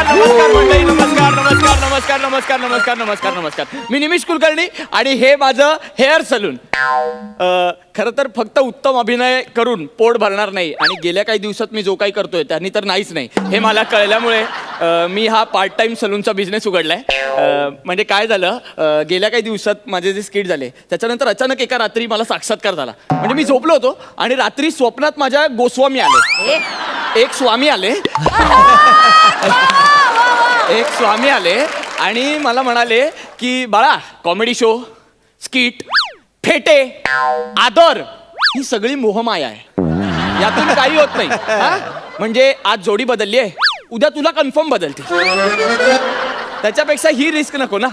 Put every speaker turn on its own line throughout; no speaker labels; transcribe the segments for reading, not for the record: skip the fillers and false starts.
नमस्कार नमस्कार मंडळी, नमस्कार नमस्कार नमस्कार नमस्कार नमस्कार नमस्कार नमस्कार. मी निमिष कुलकर्णी आणि हे माझं हेअर सलून. खरं तर फक्त उत्तम अभिनय करून पोट भरणार नाही आणि गेल्या काही दिवसात मी जो काही करतोय त्यांनी तर नाहीच नाही हे मला कळल्यामुळे मी हा पार्ट टाइम सलूनचा बिझनेस उघडलाय. म्हणजे काय झालं, गेल्या काही दिवसात माझे जे स्किट झाले त्याच्यानंतर अचानक एका रात्री मला साक्षात्कार झाला. म्हणजे मी झोपलो होतो आणि रात्री स्वप्नात माझ्या गोस्वामी आले, एक स्वामी आले आणि मला म्हणाले की बाळा, कॉमेडी शो, स्किट, फेटे, आदर ही सगळी मोहमाया आहे, यातून काही होत नाही. म्हणजे आज जोडी बदलली आहे, उद्या तुला कन्फर्म बदलते, त्याच्यापेक्षा ही रिस्क नको ना.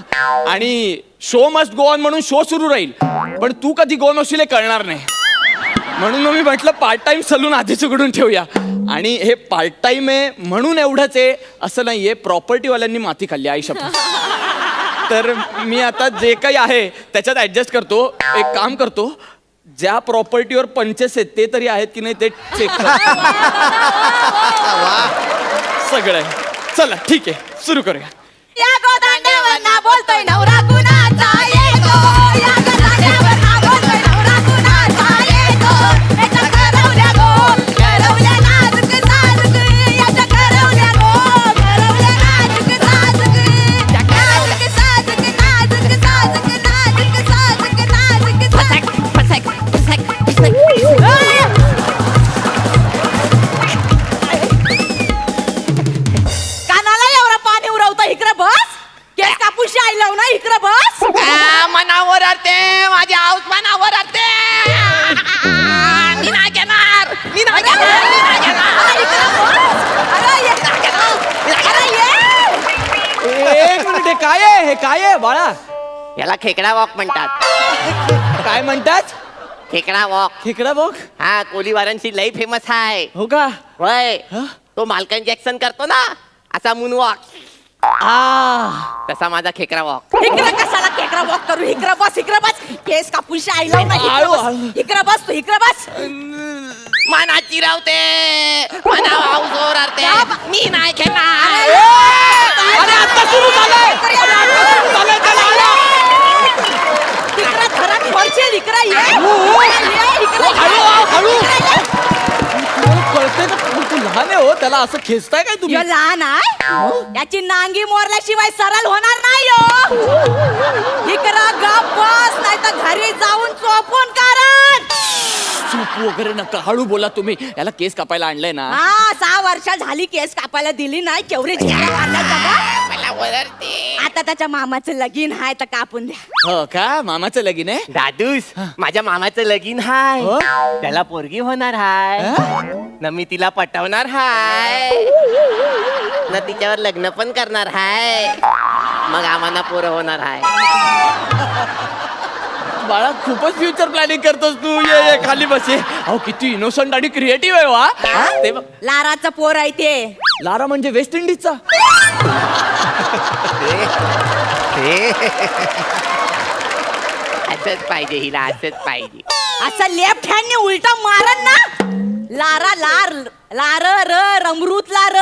आणि शो मस्ट गो ऑन म्हणून शो सुरू राहील, पण तू कधी गो नसशील हे कळणार नाही. म्हणून मग मी म्हटलं पार्ट टाइम सलून आधीच उघडून ठेवूया. आणि हे पार्ट टाइम आहे म्हणून एवढंच आहे असं नाहीये, प्रॉपर्टीवाल्यांनी माती खाल्ली आयुष्यात. तर मी आता जे काही आहे त्याच्यात ऍडजस्ट करतो. एक काम करतो, ज्या प्रॉपर्टीवर पंचेस आहेत ते तरी आहेत की नाही ते चेक सगळं आहे. चला ठीक आहे, सुरू करूया.
या गोदांड्यावर बोलतोय नवरा कुणाचा येतो, या गोदांड्यावर बोलतोय नवरा कुणाचा येतो. याच्या करवल्या गो, करवल्या नाजूक साजूक, याच्या करवल्या गो, करवल्या नाजूक साजूक, नाजूक साजूक, नाजूक साजूक, नाजूक साजूक, नाजूक फसक फसक फसक फसक. कानाला एवढा पाणी उरवता, इकडे बस. केस कापूशी आई लावू ना, इकडे बस.
मनावर आरते, माझ्या आऊस मनावर आरते. मी नाही घेणार, मी नाही घेणार, मी नाही घेणार.
इकडे बस. अरे ये, अरे ये.
एक मिनिट, हे काय आहे, हे काय आहे बाळा?
याला खेकडा वॉक म्हणतात.
काय म्हणतात?
खेकडा वॉक.
खेकडा बघ.
हा, कोलीवारांची लई फेमस आहे.
हो का?
होय,
हा?
तो मालकन जॅक्सन करतो ना असा मून वॉक, तसा माझा खेकडा वॉक.
इकडे कशाला केकडा वॉक करू, इकडे बस, इकडे बस. केस कापूशी आई लावू ना, इकडे
आळू,
बस.
आळू.
इकडे बस, तू इकडे बस.
मना चिरावते, मना आऊसवर आरते. मी नाही घेणार.
अरे आता सुरू झालंय.
इकडे घरात पडशील, इकडे ये.
हळू कळते का? तू लहान आहे हो, त्याला असं खेचताय काय तुम्ही?
लहान आहे, याची नांगी मोरल्याशिवाय सरळ होणार नाही हो. इकडे गप बस, नाही तर घरी जाऊन चोपून कारण.
चूप वगैरे नका, हळू बोला तुम्ही. याला केस कापायला आणलंय ना.
हा, 6 वर्ष झाली केस कापायला दिली नाही. केवढे झिंगा मारल्या त्याला.
मला ओरडते.
आता त्याच्या मामाचं लगीन आहे तर कापून द्या.
हो का? मामाचं लगीन आहे?
दादूस, माझ्या मामाचं लगीन हाय,
हो?
त्याला पोरगी होणार हाय ना, मी तिला पटवणार हाय ना, तिच्यावर लग्न पण करणार हाय, मग आम्हाला पोरं होणार हाय.
बाळा खूपच फ्युचर प्लॅनिंग करतोस तू. ये खाली बस. ये. अहो किती इनोसंट आणि क्रिएटिव्ह आहे वा. ते बघ.
लाराचं पोर आहे ते.
लारा म्हणजे वेस्ट इंडिजचा.
असंच पाहिजे हिला, असंच पाहिजे.
असं लेफ्ट हँडने उलटा मारन ना, लारा लार लार र रमरूतला र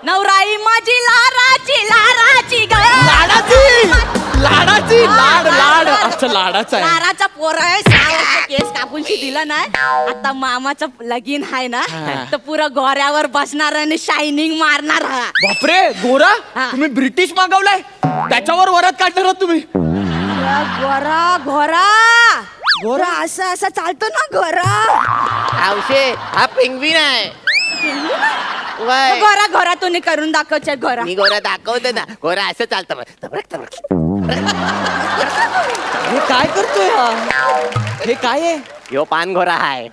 नवराई माझी लाराची लाराची
लाडाची लाड लाड अच्छा लाडाचा आहे.
लाराचा पोर आहे. 6 वर्ष केस कापूनशी दिलं नाही. आता मामाचं लगीन आहे ना, तर पुरं गोऱ्यावर बसणार आणि शायनिंग मारणार. हा
बापरे, गोरा?
हा.
तुम्ही ब्रिटिश मागवलाय, त्याच्यावर वरात काढणार आहात तुम्ही?
गोरा घोरा घोरा असं असं चालतो ना घोरा.
आवशे, हा पेंग्विन आहे. वय.
घोरा घोरा तुम्ही करून दाखवचे घोरा.
मी गोरा दाखवतो ना, गोरा असं चालतं बघ. तबरक तबरक.
हे काय करतोय हा? हे काय आहे?
ह्यो पान गोरा हाय.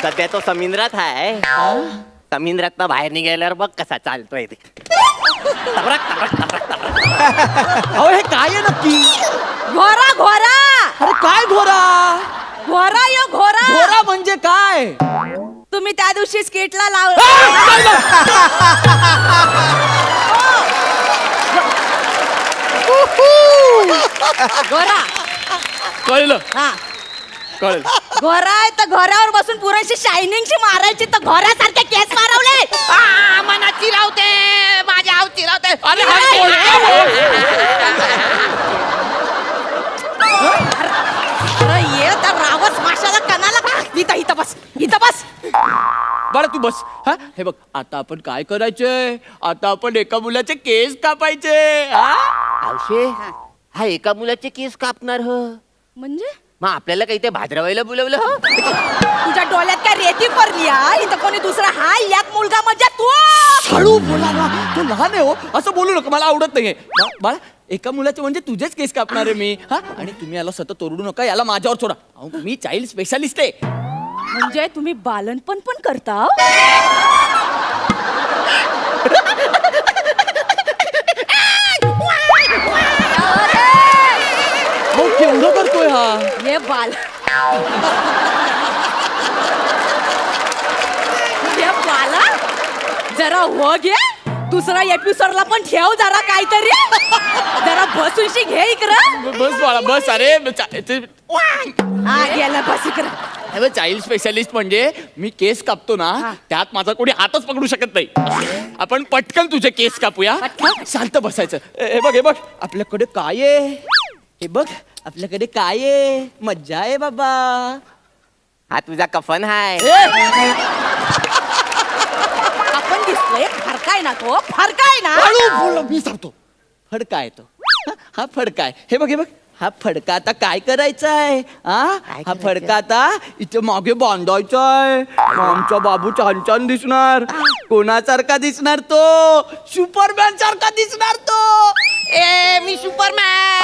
सध्या तो समुद्रात हाय. समुद्रात बाहेर निघाल्यावर बघ कसा चालतोय ते. तबरक तबरक तबरक तबरक.
अहो हे काय आहे नक्की?
घोरा घोरा
अरे काय घोरा?
घोरा यो घोरा.
घोरा म्हणजे काय?
तुम्ही त्या दिवशी स्किटला लाव. घोरा.
कळलं.
हा
कळेल.
घोरा तर घोऱ्यावर बसून पुरेशी शायनिंगची मारायची तर घोऱ्यासारखे केस मारवले.
मना चिरावते माझ्या आव चिरावते.
अरे हा
अरे ये तर रावस माशाला कणाला इथं बस इथं बस.
बाळा तू बस. हा हे बघ आता आपण काय करायचंय, आता आपण एका मुलाचे केस कापायचे. हा?
आवशे हा एका मुलाचे केस कापणार हो.
म्हणजे
मग आपल्याला काही ते भाद्रवायला बोलवलं हो.
तुझ्या डोळ्यात काय रेती पडली इथं कोणी दुसरा हा यात मुलगा म्हणजे तू.
हळू बोला ना, तू लहान आहे हो, असं बोलू नका, मला आवडत नाहीये. बाळा एका मुलाचे म्हणजे तुझेच केस कापणार आहे मी. हा आणि तुम्ही याला सतत ओरडू नका, याला माझ्यावर सोडा. अहो, मी चाइल्ड स्पेशालिस्ट आहे.
म्हणजे तुम्ही बालनपण पण करता.
हो केवढं करतोय हा.
ये बाल ये बाला जरा हो घे. दुसरा एपिसोडला पण ठेव जरा काहीतरी. जरा बसूनशी घे इकडं.
बस बाळा बस. अरे
हा गेला बस इकडं.
चाइल्ड स्पेशालिस्ट म्हणजे मी केस कापतो ना, त्यात माझा कोणी हातच पकडू शकत नाही. आपण पटकन तुझे केस कापूया.
पटकन?
शांत बसायचं. हे बघ हे बघ आपल्याकडे काय आहे, हे बघ आपल्याकडे काय आहे. मज्जा आहे बाबा.
हा तुझा कफन हाय.
आपण दिसतोय फरकाय ना तो फरकाय ना.
हळू बोल, मी सांगतो. फडका आहे तो. हा फडका आहे. हे बघ हे बघ हा फडका आता काय करायचा आहे. हा फडका आता इथे मागे बांधायचा आहे. आमचा बाबू छान छान दिसणार. कोणासारखा दिसणार तो, सुपरमॅन सारखा दिसणार तो.
ए मी सुपरमॅन.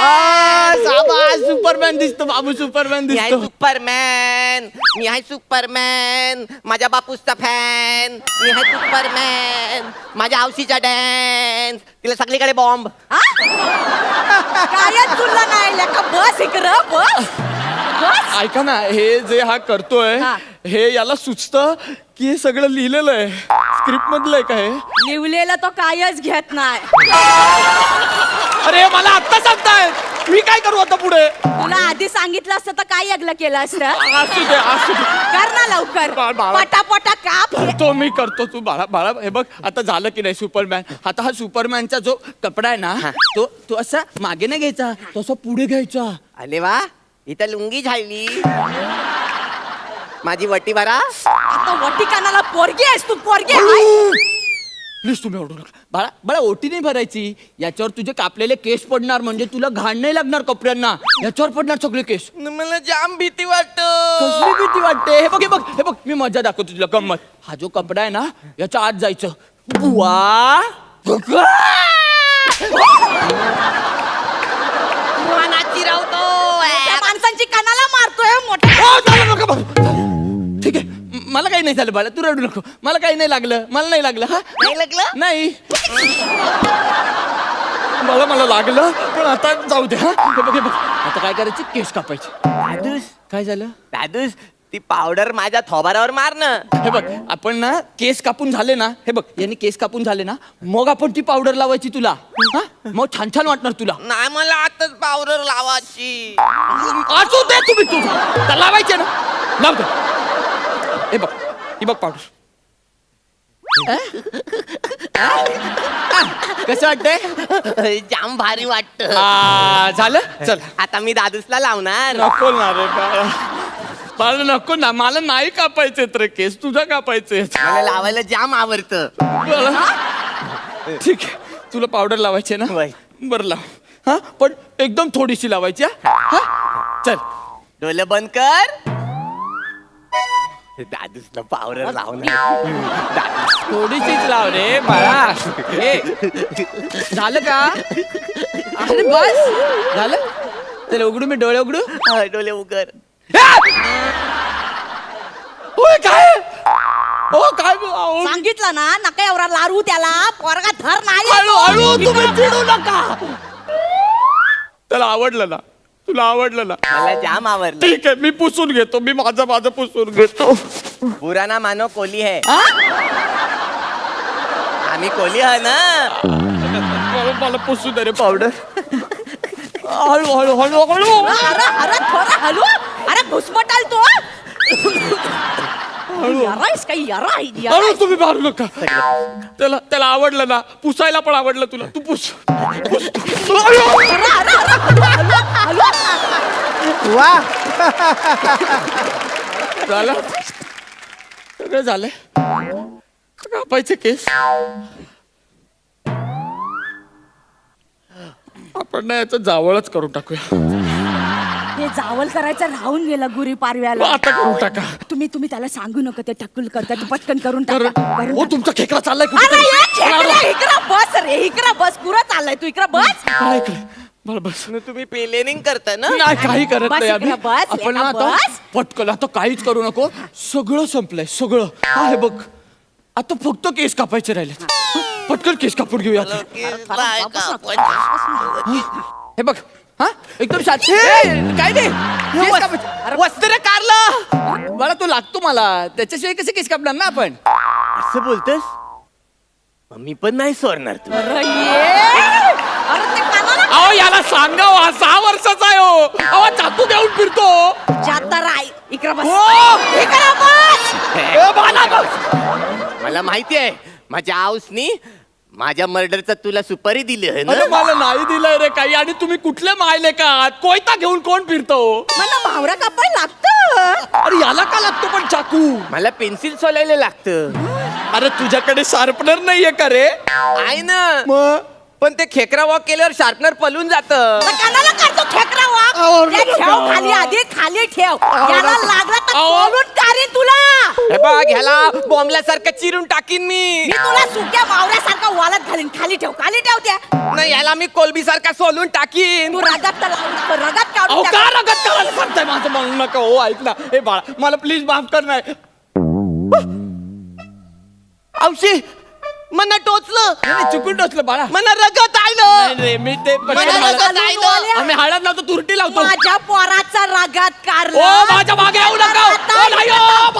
साबास सुपरमॅन दिसतो बाबू, सुपरमॅन
मी आहे
दिसतो.
सुपरमॅन. मी आहे सुपरमॅन. माझ्या बापूसचा फॅन. मी आहे सुपरमॅन. माझ्या आवशीचा डॅन्स. तिला सगळीकडे बॉम्ब.
काय तुला नाही लेका. बस इकडं बस बस.
ऐका ना, हे जे हा करतोय
हा.
हे याला सुचतं की हे सगळं लिहिलेलं आहे स्क्रिप्ट मधलं आहे का हे.
लिवलेला तो कायच घेत नाही.
अरे मला आत्ता सांगताय, मी काय करू आता पुढे.
तुला आधी सांगितलं असतं तर काय ऐकलं केलं असतं.
असू दे असू दे.
कर ना लवकर.
बाळा.
पटापटा काप.
तो मी करतो. तू बाळा बाळा हे बघ आता झालं की नाही सुपरमॅन. आता हा सुपरमॅनचा जो कपडा आहे ना, तो तो असा मागे नाही घ्यायचा, तो असा पुढे घ्यायचा.
अरे वा इथं लुंगी झाली. माझी वटी भरा.
आता वटी कानाला पोरगी आहेस तू. पोरगी आहे.
प्लीज तुम्ही ओढू नका. बाळा बाळा ओटी नाही भरायची. याच्यावर तुझे कापलेले केस पडणार, म्हणजे तुला घाण नाही लागणार कपड्यांना. याच्यावर पडणार सगळे केस.
मला जाम भीती वाटत.
कसली भीती वाटते. हे बघ हे बघ हे बघ मी मजा दाखवतो तुला गंमत. हा जो कपडा आहे ना, याच्या आत जायचं. बुवा
त्या माणसांची कानाला मारतोय मोठा.
हो, झालं नका बाबा. ठीक आहे मला काही नाही झालं बाळा, तू रडू नको. मला काही नाही लागलं, मला नाही लागलं. हा
नाही लागलं?
नाही मला मला लागलं पण आता जाऊ दे. हा हे बघ हे बघ आता काय करायचं, केस कापायचे.
दादूस
काय झालं.
दादूस ती पावडर माझ्या थोबारावर मार ना.
हे बघ आपण ना केस कापून झाले ना, हे बघ यांनी केस कापून झाले ना, मग आपण ती पावडर लावायची तुला. हा मग छान छान वाटणार तुला.
नाही मला आताच पावडर लावायची.
असू दे तुम्ही तुझं लावायचे ना, लाव दे. हे बघ ही बघ पावडर. कसं वाटतंय.
जाम भारी वाटत.
झालं चल.
आता मी दादूसला लावणार.
नको ना रे बाळा, मला नको ना, मला नाही कापायचे तर केस, तुझा कापायचे.
मला लावायला जाम आवडत.
ठीक आहे तुला पावडर लावायची ना,
वय.
बरं लाव. हा पण एकदम थोडीशी लावायची. हा चल.
डोलं बंद कर. दादूसला पावडर लावणार.
थोडीशीच लाव रे बाळा. हे झालं का. अरे बस झालं. चल उघडू मी डोळे उघडू.
डोले उघड.
ओय काय हो काय अहो,
सांगितलं ना नका एवढा लारू त्याला. पोरगा धर नाही.
हळू हळू तुम्ही चिडू नका. त्याला आवडलं ना, तुला आवडलं ना,
मला जाम आवडलं.
ठीक आहे मी पुसून घेतो. मी माझं पुसून घेतो.
बुरा ना मानो कोली है. आम्ही कोली है ना.
मला पुसू दे रे पावडर. हळू हळू हळू हळू.
अरे अरे थोडा हलू. अरे घुसमटाल तू यारायस काही यारा
अरे तुम्ही मारू नका त्याला आवडलं ना पुसायला पण आवडलं तुला तू पुस
वा
झालं सगळं झालंय कापायचे केस आपण ना याचं जावळच करून टाकूया
हे जावल करायचं राहून गेलं गुरी पारव्याला
आता करून टाका
तुम्ही त्याला सांगू नका ते टक्कल करता तू पटकन करून टाका करून
हो तुमचा खेकडा चाललाय
टाका. अरे
कुठेतरी.
ये खेकडा, इकडं बस रे इकडं बस पुरा चाललाय तू इकडं बस
बाळा, इकडे. बाळा, बस
तुम्ही प्लेनिंग करता ना
नाही काही करत
बस
नाही आम्ही
इकडे बस,
आपण ना
इकडे
आता
बस.
पटकन आता काहीच करू नको सगळं संपलंय सगळं हा हे बघ आता फक्त केस कापायचे राहिले पटकन केस कापून घेऊया हे बघ हा एकदम शांत काय नाही केस कापायचे. वस्त्र कारला बाळा तो लागतो मला त्याच्याशिवाय कसे केस कापणार ना आपण
असं बोलतस मी पण नाही सोडणार तू
अरे ये अरे ते कानाला
अहो याला सांगा हा 6 वर्षाचा आहे हो अहो चाकू घेऊन फिरतो
जाता राय इकडं बस
हो.
इकडं बस
ए, बाळा, बस.
मला माहिती आहे माझ्या आऊसनी माझ्या मर्डरचा तुला सुपारी दिली आहे ना
अरे मला नाही दिलंय रे काही आणि तुम्ही कुठले मायले का कोयता घेऊन कोण फिरतो
मला भावरा कापायला लागतं
अरे याला का लागतो पण चाकू
मला पेन्सिल सोलायला लागतं
अरे तुझ्याकडे शार्पनर नाहीये का रे
आहे ना
मग
पण ते खेकरा वॉक केल्यावर शार्पनर पलून जात
तर कानाला काढतो खेकडा वाघ
अहो,
ते ठेव खाली आधी खाली ठेव याला लागला तर
अहो.
सोलून काढीन तुला
हे बघ ह्याला बॉम्बल्यासारखं चिरून टाकीन मी
मी तुला सुक्या मावऱ्यासारखा वालात घालीन खाली ठेव त्या
नाही याला मी कोलबी सारखा सोलून टाकीन
तू रगात तर लावून टाक, रगात
अहो
काढून
का
टाक.
रगत करायला सांगताय माझं म्हणू नका हो ऐक ना हे बाळा मला प्लीज माफ कर नाही
औशी मना टोचलं
नाही, चुकून टोचलं बाळा
मना रगत आलं
नाही रे मी ते पण
मला
मला-
रगत आलं.
आम्ही हळद लावतो तुरटी लावतो
माझ्या पोराचा रगात
ओ
कारला
माझ्या मागे येऊ नका ओ, नाही, ओ,